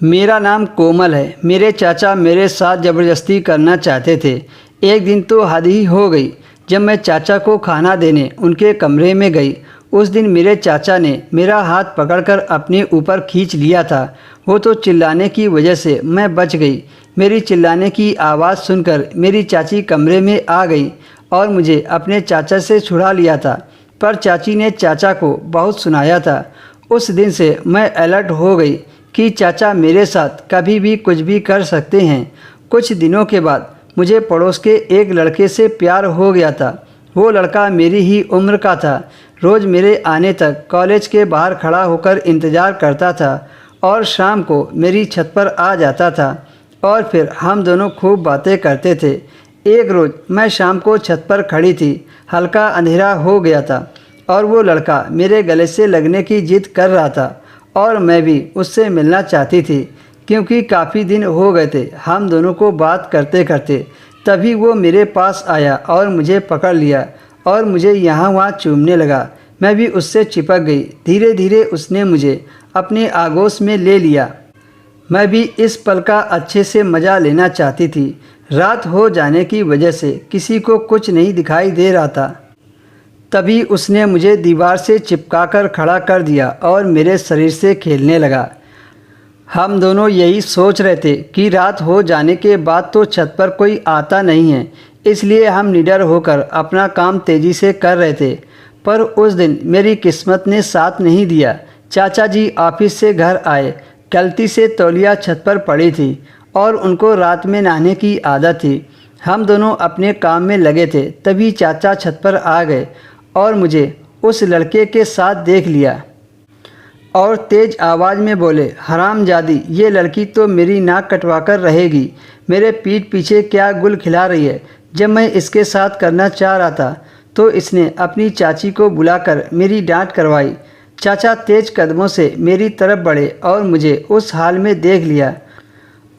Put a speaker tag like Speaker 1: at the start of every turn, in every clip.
Speaker 1: मेरा नाम कोमल है। मेरे चाचा मेरे साथ ज़बरदस्ती करना चाहते थे। एक दिन तो हद ही हो गई। जब मैं चाचा को खाना देने उनके कमरे में गई, उस दिन मेरे चाचा ने मेरा हाथ पकड़कर अपने ऊपर खींच लिया था। वो तो चिल्लाने की वजह से मैं बच गई। मेरी चिल्लाने की आवाज़ सुनकर मेरी चाची कमरे में आ गई और मुझे अपने चाचा से छुड़ा लिया था। पर चाची ने चाचा को बहुत सुनाया था। उस दिन से मैं अलर्ट हो गई कि चाचा मेरे साथ कभी भी कुछ भी कर सकते हैं। कुछ दिनों के बाद मुझे पड़ोस के एक लड़के से प्यार हो गया था। वो लड़का मेरी ही उम्र का था। रोज़ मेरे आने तक कॉलेज के बाहर खड़ा होकर इंतज़ार करता था और शाम को मेरी छत पर आ जाता था और फिर हम दोनों खूब बातें करते थे। एक रोज़ मैं शाम को छत पर खड़ी थी। हल्का अंधेरा हो गया था और वो लड़का मेरे गले से लगने की जिद कर रहा था और मैं भी उससे मिलना चाहती थी, क्योंकि काफ़ी दिन हो गए थे हम दोनों को बात करते करते। तभी वो मेरे पास आया और मुझे पकड़ लिया और मुझे यहाँ वहाँ चूमने लगा। मैं भी उससे चिपक गई। धीरे धीरे उसने मुझे अपने आगोश में ले लिया। मैं भी इस पल का अच्छे से मज़ा लेना चाहती थी। रात हो जाने की वजह से किसी को कुछ नहीं दिखाई दे रहा था। तभी उसने मुझे दीवार से चिपकाकर खड़ा कर दिया और मेरे शरीर से खेलने लगा। हम दोनों यही सोच रहे थे कि रात हो जाने के बाद तो छत पर कोई आता नहीं है, इसलिए हम निडर होकर अपना काम तेज़ी से कर रहे थे। पर उस दिन मेरी किस्मत ने साथ नहीं दिया। चाचा जी ऑफिस से घर आए। गलती से तौलिया छत पर पड़ी थी और उनको रात में नहाने की आदत थी। हम दोनों अपने काम में लगे थे। तभी चाचा छत पर आ गए और मुझे उस लड़के के साथ देख लिया और तेज़ आवाज़ में बोले, हरामजादी, ये लड़की तो मेरी नाक कटवा कर रहेगी। मेरे पीठ पीछे क्या गुल खिला रही है। जब मैं इसके साथ करना चाह रहा था तो इसने अपनी चाची को बुलाकर मेरी डांट करवाई। चाचा तेज कदमों से मेरी तरफ बढ़े और मुझे उस हाल में देख लिया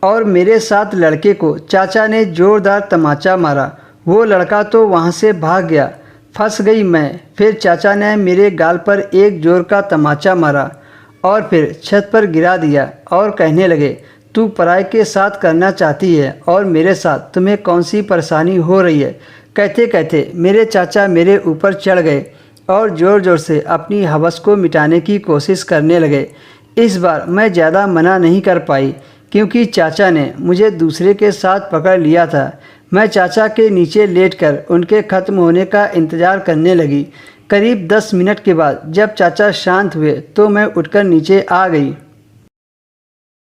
Speaker 1: और मेरे साथ लड़के को चाचा ने ज़ोरदार तमाचा मारा। वो लड़का तो वहाँ से भाग गया। फंस गई मैं। फिर चाचा ने मेरे गाल पर एक जोर का तमाचा मारा और फिर छत पर गिरा दिया और कहने लगे, तू पराये के साथ करना चाहती है और मेरे साथ तुम्हें कौन सी परेशानी हो रही है। कहते कहते मेरे चाचा मेरे ऊपर चढ़ गए और ज़ोर ज़ोर से अपनी हवस को मिटाने की कोशिश करने लगे। इस बार मैं ज़्यादा मना नहीं कर पाई, क्योंकि चाचा ने मुझे दूसरे के साथ पकड़ लिया था। मैं चाचा के नीचे लेटकर उनके ख़त्म होने का इंतज़ार करने लगी। करीब 10 मिनट के बाद जब चाचा शांत हुए तो मैं उठकर नीचे आ गई।